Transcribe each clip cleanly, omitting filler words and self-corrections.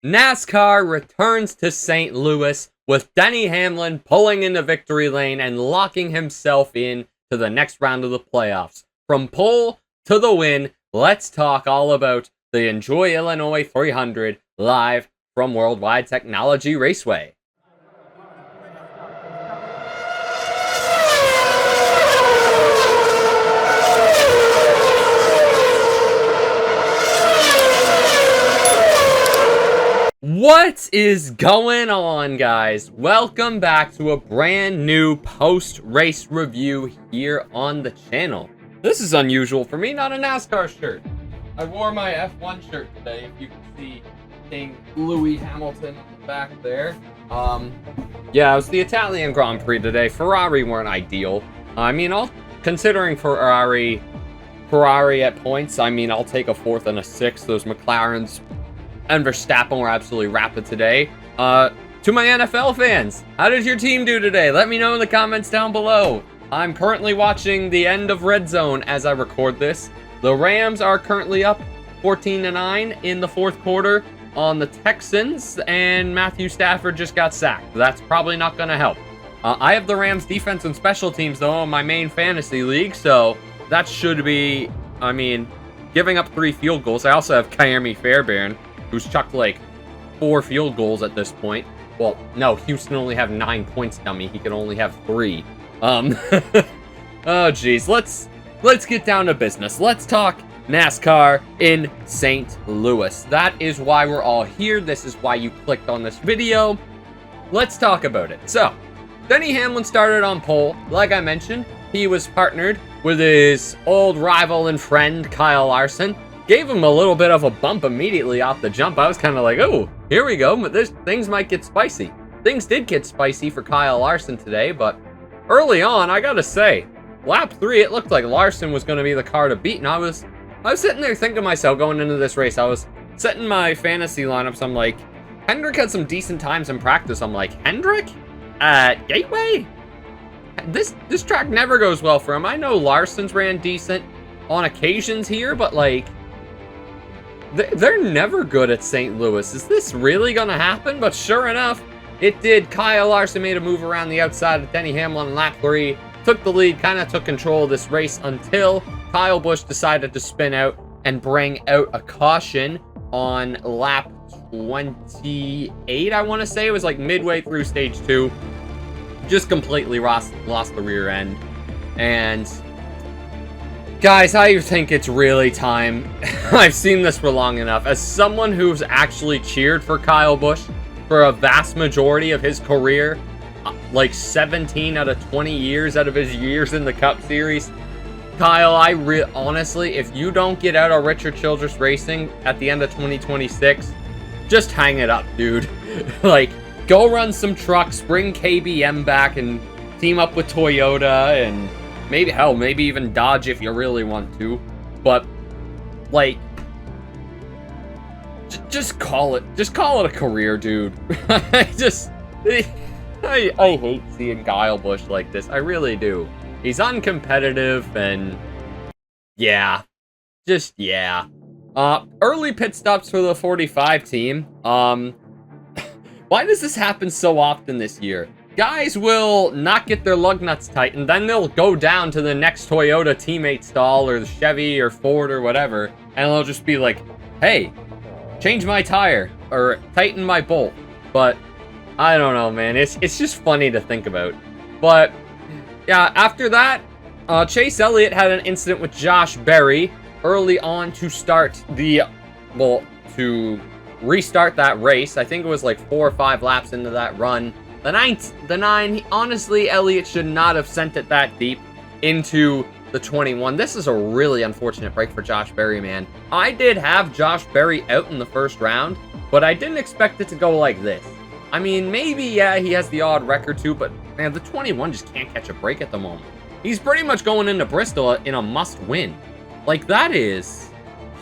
NASCAR returns to St. Louis with Denny Hamlin pulling into victory lane and locking himself in to the next round of the playoffs. From pole to the win, let's talk all about the Enjoy Illinois 300 live from Worldwide Technology Raceway. What is going on, guys? Welcome back to a brand new post-race review here on the channel. This is unusual for me, not a NASCAR shirt. I wore my F1 shirt today, if you can see King Lewis Hamilton on the back there. Yeah, it was the Italian Grand Prix today. Ferrari weren't ideal. I mean, considering Ferrari at points, I mean, I'll take a 4th and a 6th. Those McLarens and Verstappen were absolutely rapid today. To my NFL fans, how did your team do today? Let me know in the comments down below. I'm currently watching the end of Red Zone as I record this. The Rams are currently up 14-9 in the 4th quarter on the Texans, and Matthew Stafford just got sacked. That's probably not going to help. I have the Rams defense and special teams, though, in my main fantasy league, so that should be, I mean, giving up 3 field goals. I also have Kyermi Fairbairn, who's chucked like 4 field goals at this point. Well, no, Houston only have 9 points, dummy. He can only have 3. Oh geez, let's get down to business. Let's talk NASCAR in St. Louis. That is why we're all here. This is why you clicked on this video. Let's talk about it. So, Denny Hamlin started on pole. Like I mentioned, he was partnered with his old rival and friend, Kyle Larson. Gave him a little bit of a bump immediately off the jump. I was kind of like, oh, here we go. But things might get spicy. Things did get spicy for Kyle Larson today, but early on, I gotta say, lap 3, it looked like Larson was going to be the car to beat. And I was sitting there thinking to myself going into this race, I was setting my fantasy lineups. I'm like, Hendrick had some decent times in practice. I'm like, Hendrick at Gateway? This track never goes well for him. I know Larson's ran decent on occasions here, but like, they're never good at St. Louis. Is this really going to happen? But sure enough, it did. Kyle Larson made a move around the outside of Denny Hamlin in lap 3. Took the lead, kind of took control of this race until Kyle Busch decided to spin out and bring out a caution on lap 28, I want to say. It was like midway through stage 2. Just completely lost the rear end. And guys, I think it's really time. I've seen this for long enough. As someone who's actually cheered for Kyle Busch for a vast majority of his career, like 17 out of 20 years out of his years in the Cup Series, Kyle, honestly, if you don't get out of Richard Childress Racing at the end of 2026, just hang it up, dude. Like, go run some trucks, bring KBM back, and team up with Toyota, and maybe even Dodge if you really want to. But, like, just call it a career, dude. I hate seeing Kyle Busch like this. I really do. He's uncompetitive, and yeah. Early pit stops for the 45 team. Why does this happen so often this year? Guys will not get their lug nuts tight, and then they'll go down to the next Toyota teammate stall or the Chevy or Ford or whatever, and they'll just be like, hey, change my tire or tighten my bolt. But I don't know, man. It's just funny to think about. But yeah, after that, Chase Elliott had an incident with Josh Berry early on to restart that race. I think it was like 4 or 5 laps into that run. The 9, honestly, Elliott should not have sent it that deep into the 21. This is a really unfortunate break for Josh Berry, man. I did have Josh Berry out in the first round, but I didn't expect it to go like this. I mean, maybe, yeah, he has the odd wreck or two, but man, the 21 just can't catch a break at the moment. He's pretty much going into Bristol in a must-win. Like, that is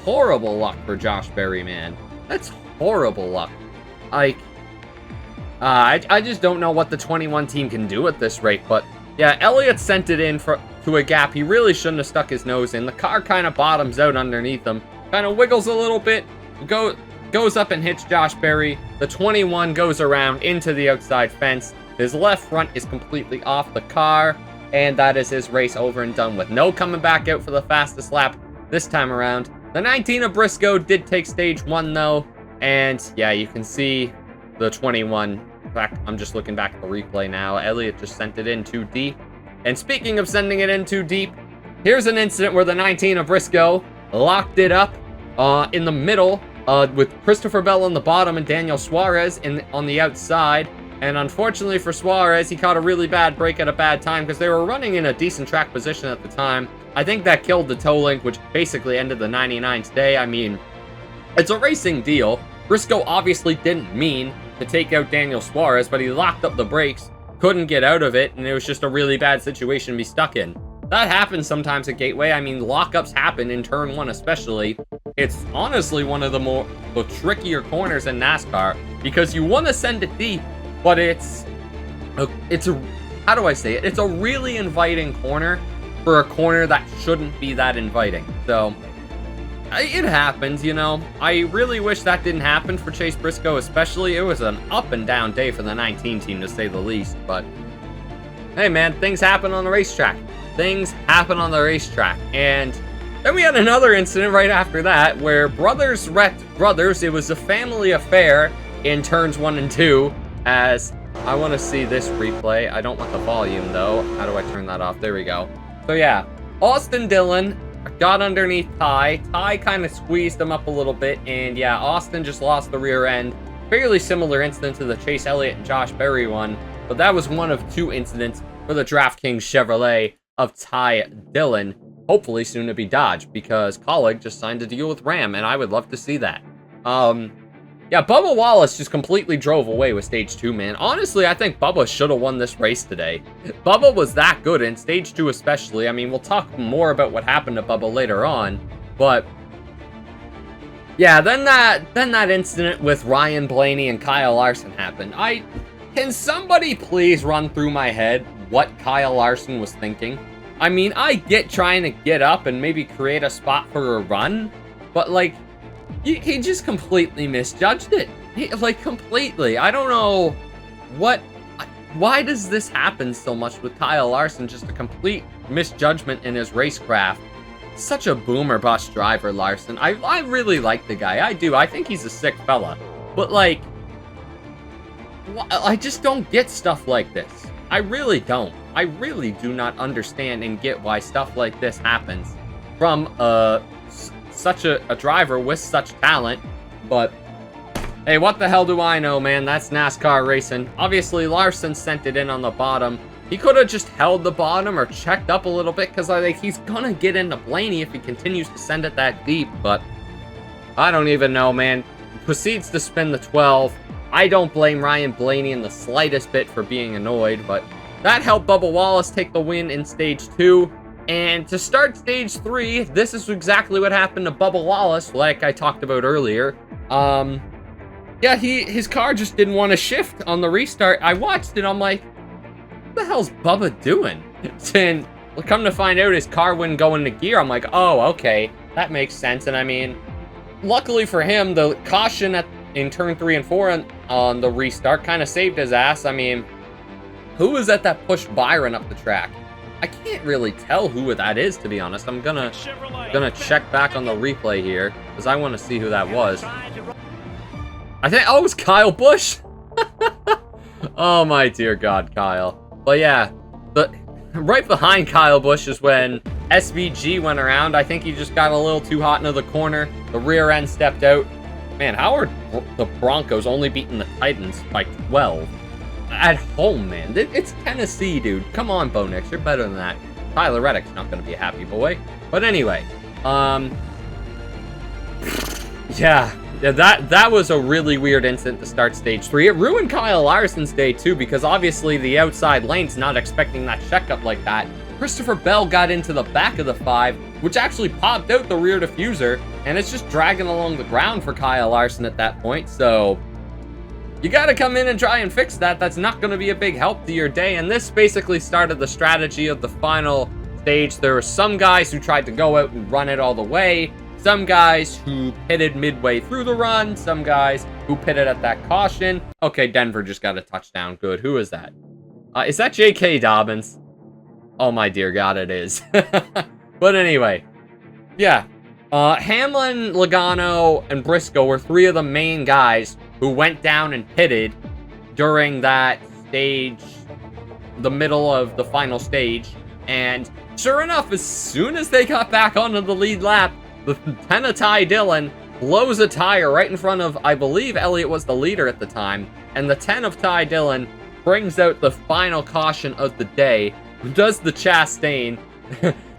horrible luck for Josh Berry, man. That's horrible luck. Like, I just don't know what the 21 team can do at this rate, but yeah, Elliott sent it in to a gap he really shouldn't have stuck his nose in. The car kind of bottoms out underneath him, kind of wiggles a little bit, goes up and hits Josh Berry. The 21 goes around into the outside fence. His left front is completely off the car, and that is his race over and done with. No coming back out for the fastest lap this time around. The 19 of Briscoe did take stage 1, though, and yeah, you can see the 21. In fact, I'm just looking back at the replay now. Elliott just sent it in too deep. And speaking of sending it in too deep, here's an incident where the 19 of Briscoe locked it up in the middle with Christopher Bell on the bottom and Daniel Suarez on the outside. And unfortunately for Suarez, he caught a really bad break at a bad time because they were running in a decent track position at the time. I think that killed the toe link, which basically ended the 99's day. I mean, it's a racing deal. Briscoe obviously didn't mean to take out Daniel Suarez, but he locked up the brakes, couldn't get out of it, and it was just a really bad situation to be stuck in. That happens sometimes at Gateway. I mean, lockups happen in turn 1 especially. It's honestly one of the trickier corners in NASCAR because you want to send it deep, but it's how do I say it? It's a really inviting corner for a corner that shouldn't be that inviting. So it happens, you know. I really wish that didn't happen for Chase Briscoe especially. It was an up and down day for the 19 team to say the least, but hey man, things happen on the racetrack. Things happen on the racetrack. And then we had another incident right after that where brothers wrecked brothers. It was a family affair in turns 1 and 2. As I want to see this replay. I don't want the volume though. How do I turn that off? There we go. So yeah, Austin Dillon got underneath Ty. Ty kind of squeezed him up a little bit, and yeah, Austin just lost the rear end. Fairly similar incident to the Chase Elliott and Josh Berry one, but that was one of 2 incidents for the DraftKings Chevrolet of Ty Dillon. Hopefully soon to be Dodge, because Colleague just signed a deal with Ram, and I would love to see that. Yeah, Bubba Wallace just completely drove away with stage 2, man. Honestly, I think Bubba should have won this race today. Bubba was that good in stage 2 especially. I mean, we'll talk more about what happened to Bubba later on, but yeah, then that incident with Ryan Blaney and Kyle Larson happened. Can somebody please run through my head what Kyle Larson was thinking? I mean, I get trying to get up and maybe create a spot for a run, but like, he just completely misjudged it. Completely. I don't know why does this happen so much with Kyle Larson? Just a complete misjudgment in his racecraft. Such a boomer bust driver, Larson. I really like the guy. I do. I think he's a sick fella. But like, I just don't get stuff like this. I really don't. I really do not understand and get why stuff like this happens from such a driver with such talent. But hey, what the hell do I know, man? That's NASCAR racing. Obviously, Larson sent it in on the bottom. He could have just held the bottom or checked up a little bit, because I think he's gonna get into Blaney if he continues to send it that deep. But I don't even know, man. Proceeds to spin the 12. I don't blame Ryan Blaney in the slightest bit for being annoyed, but that helped Bubba Wallace take the win in stage 2. And to start stage 3, this is exactly what happened to Bubba Wallace, like I talked about earlier. Yeah, his car just didn't want to shift on the restart. I watched it, I'm like, what the hell's Bubba doing? And come to find out, his car wouldn't go into gear. I'm like, oh, okay, that makes sense. And I mean, luckily for him, the caution in turn 3 and 4 on the restart kind of saved his ass. I mean, who was that pushed Byron up the track? I can't really tell who that is, to be honest. I'm gonna check back on the replay here, because I want to see who that was. I think, oh, it was Kyle Busch. Oh my dear God, Kyle. But yeah, right behind Kyle Busch is when SVG went around. I think he just got a little too hot into the corner. The rear end stepped out. Man, how are the Broncos only beating the Titans by 12? At home, man. It's Tennessee, dude. Come on, Bo Nix. You're better than that. Tyler Reddick's not going to be a happy boy. But anyway, yeah, that was a really weird incident to start stage 3. It ruined Kyle Larson's day, too, because obviously the outside lane's not expecting that checkup like that. Christopher Bell got into the back of the 5, which actually popped out the rear diffuser, and it's just dragging along the ground for Kyle Larson at that point, so you gotta come in and try and fix that. That's not gonna be a big help to your day, and this basically started the strategy of the final stage. There were some guys who tried to go out and run it all the way. Some guys who pitted midway through the run, some guys who pitted at that caution. Okay, Denver just got a touchdown. Good. Who is that? Is that J.K. Dobbins? Oh my dear God, it is. But anyway, yeah. Hamlin, Logano, and Briscoe were three of the main guys who went down and pitted during that stage, the middle of the final stage. And sure enough, as soon as they got back onto the lead lap, the 10 of Ty Dillon blows a tire right in front of, I believe Elliott was the leader at the time. And the 10 of Ty Dillon brings out the final caution of the day, does the Chastain.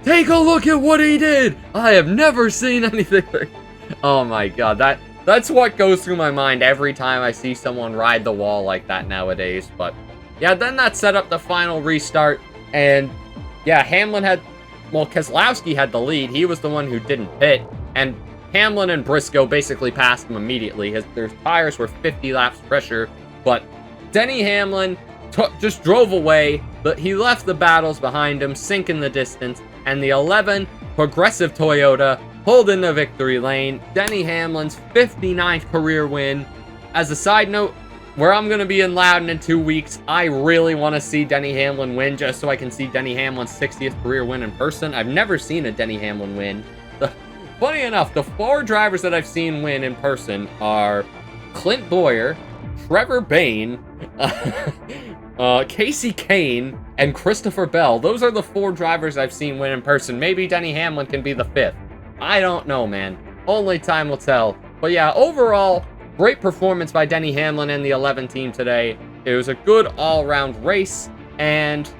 Take a look at what he did! I have never seen anything. Oh my God, that's what goes through my mind every time I see someone ride the wall like that nowadays. But yeah, then that set up the final restart. And yeah, Hamlin had, well, Keselowski had the lead. He was the one who didn't pit. And Hamlin and Briscoe basically passed him immediately. Their tires were 50 laps pressure. But Denny Hamlin just drove away. But he left the battles behind him, sinking the distance. And the 11 Progressive Toyota pulled in the victory lane. Denny Hamlin's 59th career win. As a side note, where I'm going to be in Loudon in 2 weeks, I really want to see Denny Hamlin win just so I can see Denny Hamlin's 60th career win in person. I've never seen a Denny Hamlin win. Funny enough, the 4 drivers that I've seen win in person are Clint Boyer, Trevor Bayne, Casey Kane, and Christopher Bell. Those are the 4 drivers I've seen win in person. Maybe Denny Hamlin can be the 5th. I don't know, man. Only time will tell. But yeah, overall, great performance by Denny Hamlin and the 11 team today. It was a good all-around race. And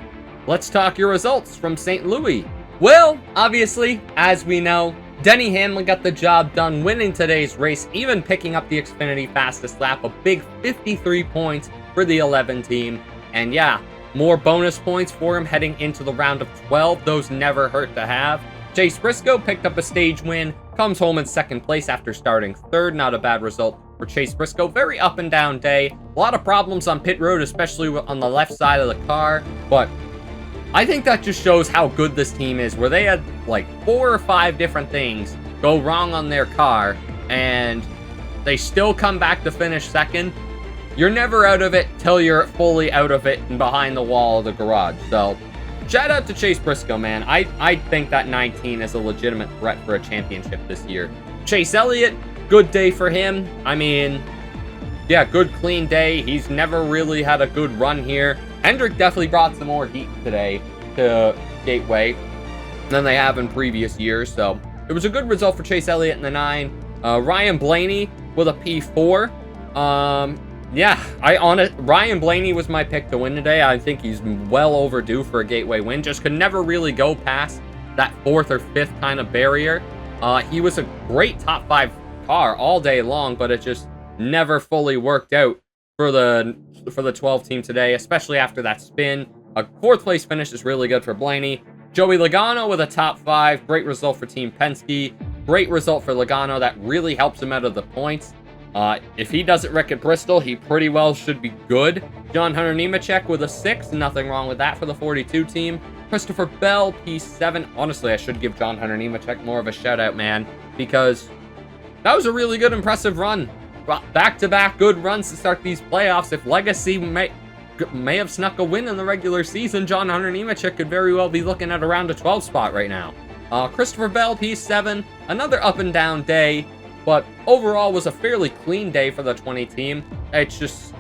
let's talk your results from St. Louis. Well, obviously, as we know, Denny Hamlin got the job done winning today's race, even picking up the Xfinity fastest lap, a big 53 points for the 11 team. And yeah, more bonus points for him heading into the round of 12. Those never hurt to have. Chase Briscoe picked up a stage win, comes home in 2nd place after starting 3rd. Not a bad result for Chase Briscoe. Very up and down day. A lot of problems on pit road, especially on the left side of the car. But I think that just shows how good this team is, where they had like 4 or 5 different things go wrong on their car, and they still come back to finish 2nd. You're never out of it till you're fully out of it and behind the wall of the garage. So, shout out to Chase Briscoe, man. I think that 19 is a legitimate threat for a championship this year. Chase Elliott, good day for him. I mean, yeah, good clean day. He's never really had a good run here. Hendrick definitely brought some more heat today to Gateway than they have in previous years. So, it was a good result for Chase Elliott in the 9. Ryan Blaney with a P4. Yeah, Ryan Blaney was my pick to win today. I think he's well overdue for a Gateway win. Just could never really go past that 4th or 5th kind of barrier. He was a great top 5 car all day long, but it just never fully worked out for the 12 team today, especially after that spin. A 4th place finish is really good for Blaney. Joey Logano with a top 5. Great result for Team Penske. Great result for Logano. That really helps him out of the points. If he doesn't wreck at Bristol, he pretty well should be good. John Hunter Nemechek with a 6. Nothing wrong with that for the 42 team. Christopher Bell, P7. Honestly, I should give John Hunter Nemechek more of a shout out, man, because that was a really good, impressive run. Back-to-back good runs to start these playoffs. If Legacy may have snuck a win in the regular season, John Hunter Nemechek could very well be looking at around a 12 spot right now. Christopher Bell, P7. Another up and down day. But overall was a fairly clean day for the 20 team. It's just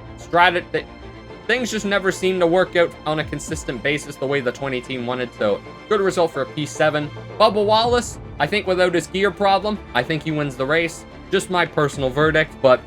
things just never seem to work out on a consistent basis the way the 20 team wanted. So good result for a P7. Bubba Wallace, I think without his gear problem, I think he wins the race. Just my personal verdict, but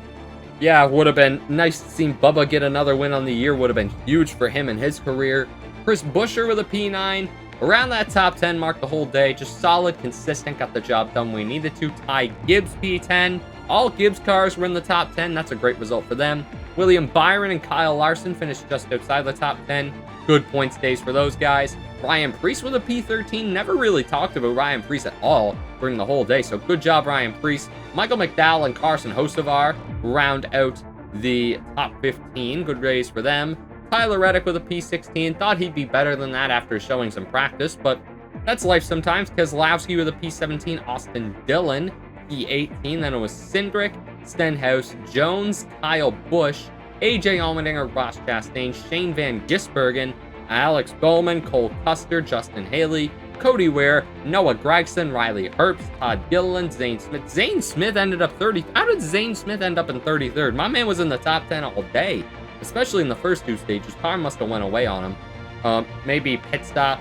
yeah, would have been nice to see Bubba get another win on the year. Would have been huge for him and his career. Chris Buescher with a P9. Around that top 10 mark the whole day. Just solid, consistent, got the job done we needed to. Ty Gibbs, P10. All Gibbs cars were in the top 10. That's a great result for them. William Byron and Kyle Larson finished just outside the top 10. Good points days for those guys. Ryan Preece with a P13. Never really talked about Ryan Preece at all during the whole day, so good job, Ryan Preece. Michael McDowell and Carson Hocevar round out the top 15. Good days for them. Tyler Reddick with a P16. Thought he'd be better than that after showing some practice, but that's life sometimes. Keselowski with a P17. Austin Dillon P18. Then it was Cindric, Stenhouse, Jones, Kyle Busch, AJ Allmendinger, Ross Chastain, Shane Van Gisbergen, Alex Bowman, Cole Custer, Justin Haley, Cody Ware, Noah Gragson, Riley Herbst, Todd Gilliland, Zane Smith. Zane Smith ended up 30. How did Zane Smith end up in 33rd? My man was in the top 10 all day, especially in the first 2 stages. Car must have went away on him. Maybe pit stop.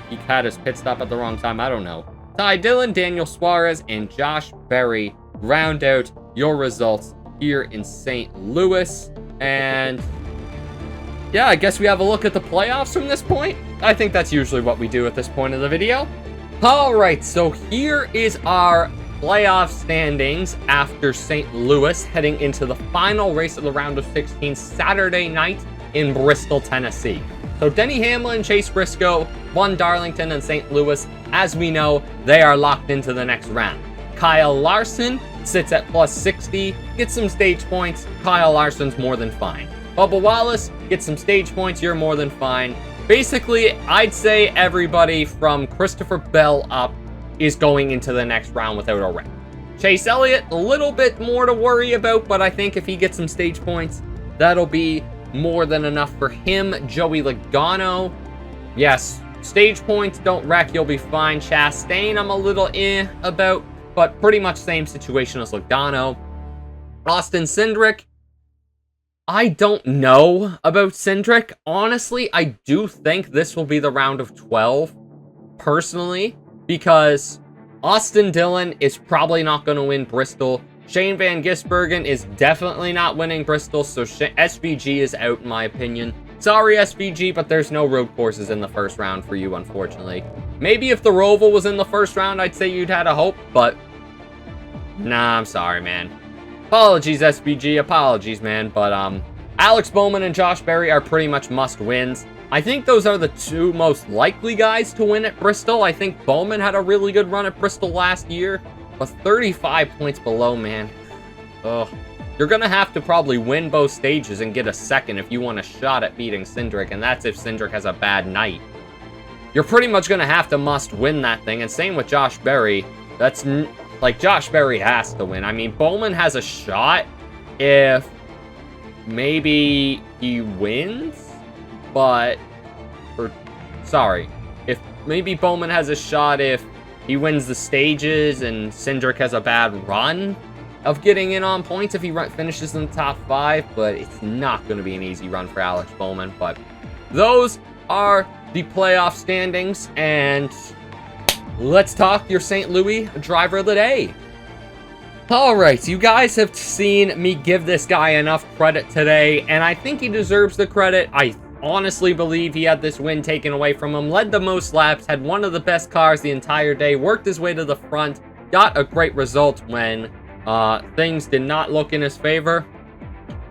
He had his pit stop at the wrong time. I don't know. Ty Dillon, Daniel Suarez, and Josh Berry round out your results here in St. Louis. And yeah, I guess we have a look at the playoffs from this point. I think that's usually what we do at this point of the video. All right, so here is our playoff standings after St. Louis, heading into the final race of the round of 16 Saturday night in Bristol, Tennessee. So Denny Hamlin, Chase Briscoe, won Darlington and St. Louis. As we know, they are locked into the next round. Kyle Larson sits at plus 60, gets some stage points. Kyle Larson's more than fine. Bubba Wallace gets some stage points. You're more than fine. Basically, I'd say everybody from Christopher Bell up is going into the next round without a wreck. Chase Elliott, a little bit more to worry about, but I think if he gets some stage points, that'll be more than enough for him. Joey Logano, yes, stage points, don't wreck, you'll be fine. Chastain, I'm a little about, but pretty much same situation as Logano. Austin Cindric, I don't know about Cindric. Honestly, I do think this will be the round of 12, personally, because Austin Dillon is probably not going to win Bristol. Shane Van Gisbergen is definitely not winning Bristol, so SVG is out, in my opinion. Sorry, SVG, but there's no road courses in the first round for you, unfortunately. Maybe if the Roval was in the first round, I'd say you'd had a hope, but nah, I'm sorry, man. Apologies, SVG, apologies, man, but Alex Bowman and Josh Berry are pretty much must-wins. I think those are the 2 most likely guys to win at Bristol. I think Bowman had a really good run at Bristol last year, but 35 points below, man. Ugh. You're going to have to probably win both stages and get a second if you want a shot at beating Cindric, and that's if Cindric has a bad night. You're pretty much going to have to must-win that thing, and same with Josh Berry. That's, like, Josh Berry has to win. I mean, Bowman has a shot if maybe he wins, but, sorry, if maybe Bowman has a shot if he wins the stages and Cindric has a bad run of getting in on points if he finishes in the top 5, but it's not going to be an easy run for Alex Bowman. But those are the playoff standings, and let's talk your St. Louis driver of the day. Alright, you guys have seen me give this guy enough credit today, and I think he deserves the credit. I honestly believe he had this win taken away from him, led the most laps, had one of the best cars the entire day, worked his way to the front, got a great result when things did not look in his favor.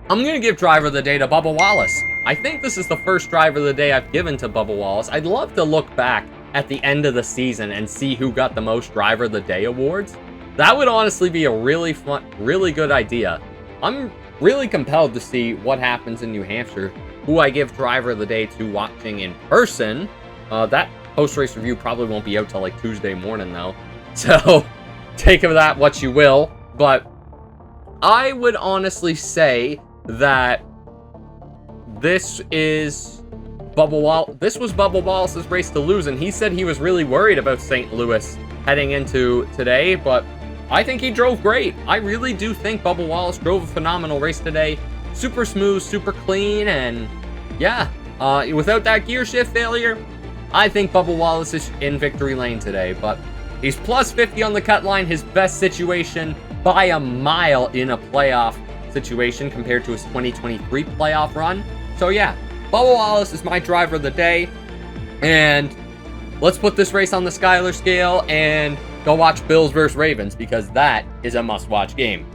I'm going to give driver of the day to Bubba Wallace. I think this is the first driver of the day I've given to Bubba Wallace. I'd love to look back at the end of the season and see who got the most driver of the day awards. That would honestly be a really fun, really good idea. I'm really compelled to see what happens in New Hampshire, who I give driver of the day to watching in person. That post-race review probably won't be out till like Tuesday morning though. So take of that what you will. But I would honestly say that this was Bubba Wallace's race to lose, and he said he was really worried about St. Louis heading into today, but I think he drove great. I really do think Bubba Wallace drove a phenomenal race today. Super smooth, super clean, and yeah, without that gear shift failure, I think Bubba Wallace is in victory lane today, but he's plus 50 on the cut line, his best situation by a mile in a playoff situation compared to his 2023 playoff run. So yeah, Bubba Wallace is my driver of the day, and let's put this race on the Skyler scale and go watch Bills vs. Ravens, because that is a must-watch game.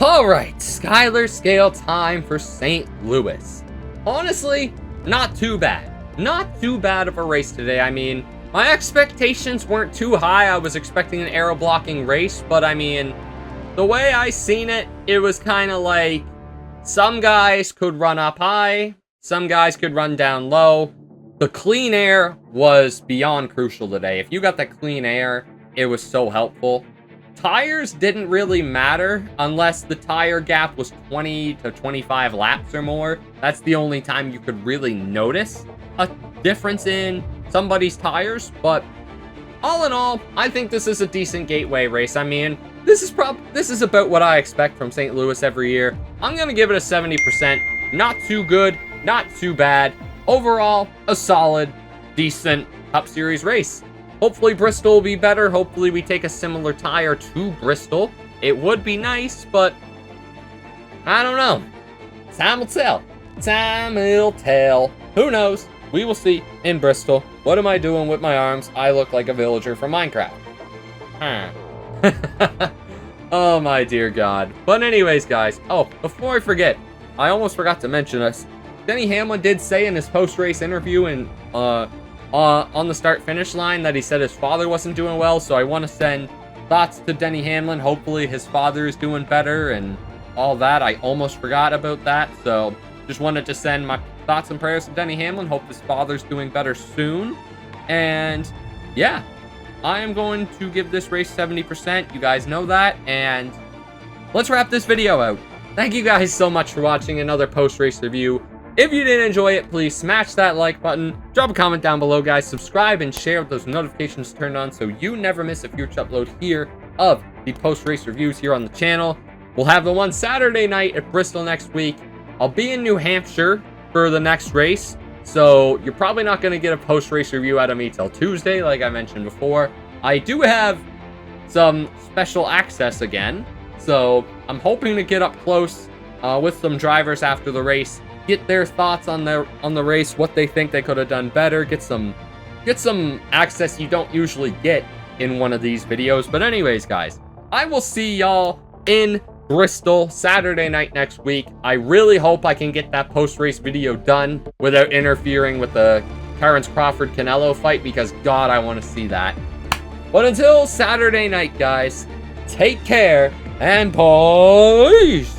Alright, Skyler scale time for St. Louis. Honestly, not too bad. Not too bad of a race today. I mean, my expectations weren't too high. I was expecting an aero blocking race, but I mean, the way I seen it, it was kind of like some guys could run up high, some guys could run down low. The clean air was beyond crucial today. If you got that clean air, it was so helpful. tires didn't really matter unless the tire gap was 20 to 25 laps or more. That's the only time you could really notice a difference in somebody's tires. But all in all, I think this is a decent gateway race. I mean, this is about what I expect from St. Louis every year. I'm going to give it a 70%. Not too good, not too bad. Overall, a solid, decent Cup Series race. Hopefully Bristol will be better. Hopefully we take a similar tire to Bristol. It would be nice, but I don't know. Time will tell. Time will tell. Who knows? We will see in Bristol. What am I doing with my arms? I look like a villager from Minecraft. Oh my dear God. But anyways, guys. Oh, before I forget, I almost forgot to mention this. Denny Hamlin did say in his post-race interview and on the start-finish line that he said his father wasn't doing well, so I want to send thoughts to Denny Hamlin. Hopefully his father is doing better and all that. I almost forgot about that, so just wanted to send my thoughts and prayers to Denny Hamlin. Hope his father's doing better soon. And yeah, I am going to give this race 70%. You guys know that, and let's wrap this video out. Thank you guys so much for watching another post-race review. If you did enjoy it, please smash that like button, drop a comment down below, guys, subscribe and share with those notifications turned on so you never miss a future upload here of the post-race reviews here on the channel. We'll have the one Saturday night at Bristol next week. I'll be in New Hampshire for the next race, so you're probably not going to get a post-race review out of me till Tuesday, like I mentioned before. I do have some special access again, so I'm hoping to get up close with some drivers after the race. Get their thoughts on the race, what they think they could have done better, get some access you don't usually get in one of these videos. But anyways, guys, I will see y'all in Bristol Saturday night next week. I really hope I can get that post-race video done without interfering with the Terrence Crawford-Canelo fight, because God, I want to see that. But until Saturday night, guys, take care and peace.